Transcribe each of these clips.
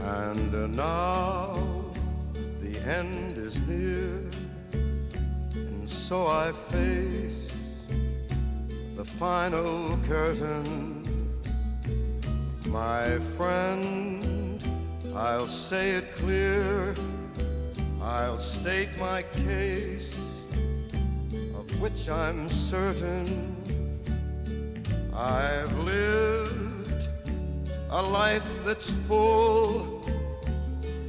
And now the end is near, and so I face the final curtain. My friend, I'll say it clear, I'll state my case, of which I'm certain. I've lived a life that's full.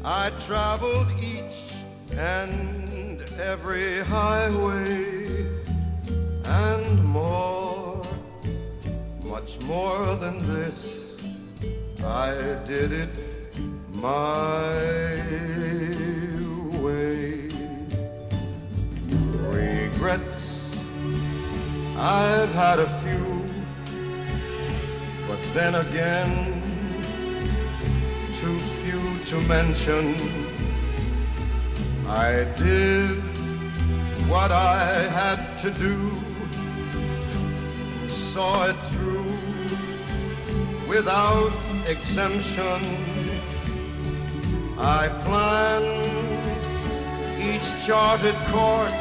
I traveled each and every highway and more, much more than this. I did it my way. Regrets, I've had a few, but then again, too few to mention. I did what I had to do, saw it through without exemption. I planned each charted course,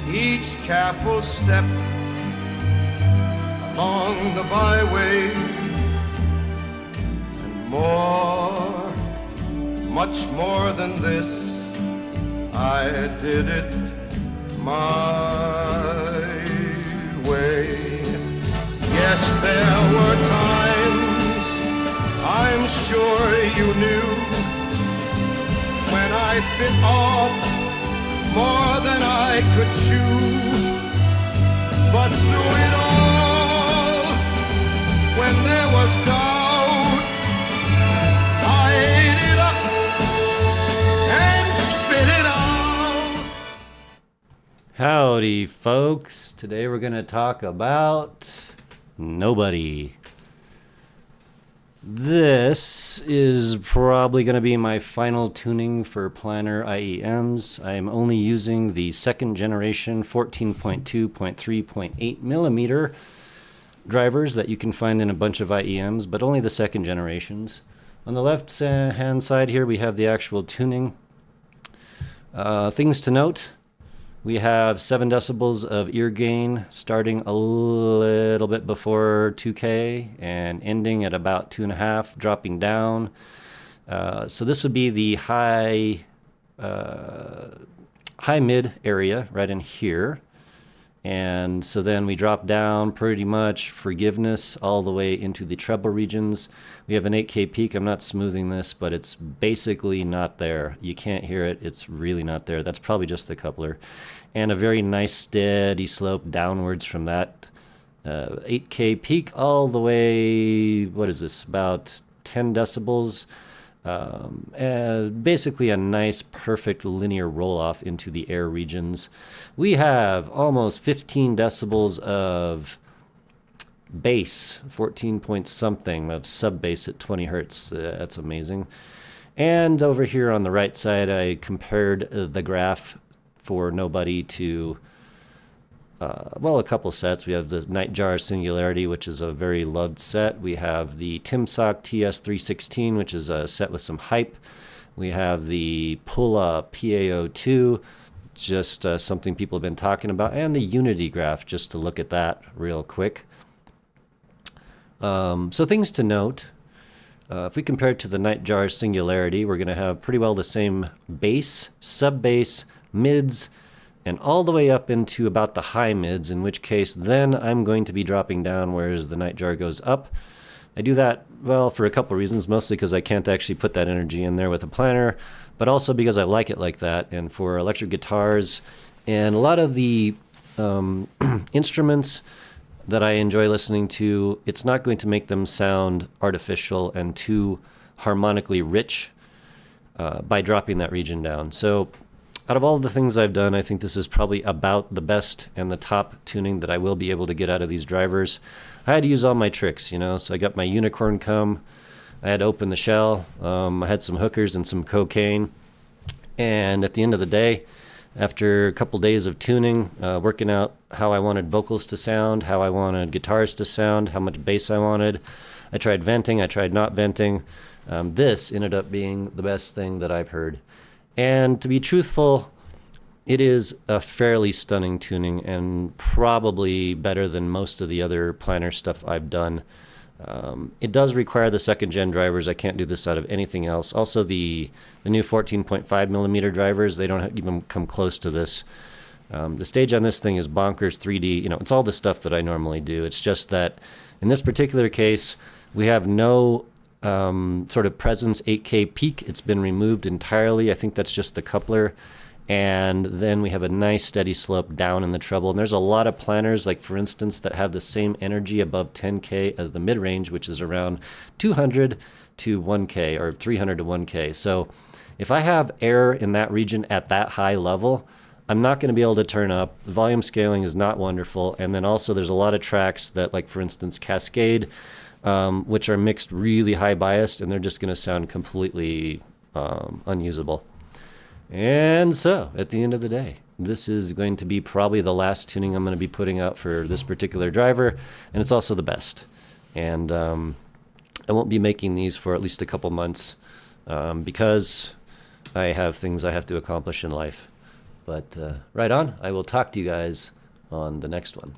each careful step along the byway, and more, much more than this, I did it my way. Yes, there were times, I'm sure you knew, when I bit off more than I could chew. But through it all, when there was doubt, I ate it up and spit it out. Howdy, folks. Today we're going to talk about Nobody. This is probably going to be my final tuning for Planner IEMs. I am only using the second generation 14.2.3.8 millimeter drivers that you can find in a bunch of IEMs, but only the second generations. On the left hand side here, we have the actual tuning. Things to note. We have 7 decibels of ear gain starting a little bit before 2K and ending at about 2.5, dropping down. So this would be the high mid area right in here. And so then we drop down pretty much forgiveness all the way into the treble regions. We have an 8K peak. I'm not smoothing this, but it's basically not there. You can't hear it. It's really not there. That's probably just the coupler. And a very nice steady slope downwards from that 8K peak all the way, what is this, about 10 decibels. Basically a nice perfect linear roll off into the air regions. We have almost 15 decibels of bass, 14 point something of sub bass at 20 hertz. That's amazing. And over here on the right side, I compared the graph for Nobody to a couple sets. We have the Nightjar Singularity, which is a very loved set. We have the Timsock TS316, which is a set with some hype. We have the Pula PAO2, just something people have been talking about, and the Unity graph, just to look at that real quick. So things to note. If we compare it to the Nightjar Singularity, we're going to have pretty well the same bass, sub-bass, mids, and all the way up into about the high mids, in which case then I'm going to be dropping down, whereas the Nightjar goes up. I do that, well, for a couple reasons, mostly because I can't actually put that energy in there with a planner, but also because I like it like that. And for electric guitars and a lot of the instruments that I enjoy listening to, it's not going to make them sound artificial and too harmonically rich by dropping that region down. So out of all the things I've done, I think this is probably about the best and the top tuning that I will be able to get out of these drivers. I had to use all my tricks, so I got my unicorn comb, I had to open the shell, I had some hookers and some cocaine, and at the end of the day, after a couple days of tuning, working out how I wanted vocals to sound, how I wanted guitars to sound, how much bass I wanted, I tried venting, I tried not venting, This ended up being the best thing that I've heard. And to be truthful, it is a fairly stunning tuning and probably better than most of the other planner stuff I've done. It does require the second gen drivers. I can't do this out of anything else. Also, the new 14.5 millimeter drivers, they don't even come close to this. The stage on this thing is bonkers 3D. You know, it's all the stuff that I normally do. It's just that in this particular case, we have no sort of presence 8K peak. It's been removed entirely. I think that's just the coupler. And then we have a nice steady slope down in the treble. And there's a lot of planners, like for instance, that have the same energy above 10K as the mid-range, which is around 200 to 1K or 300 to 1K. So if I have error in that region at that high level, I'm not going to be able to turn up. The volume scaling is not wonderful. And then also there's a lot of tracks that, like for instance, Cascade, which are mixed really high biased, and they're just going to sound completely unusable. And so, at the end of the day, this is going to be probably the last tuning I'm going to be putting out for this particular driver, and it's also the best. And I won't be making these for at least a couple months because I have things I have to accomplish in life. But right on, I will talk to you guys on the next one.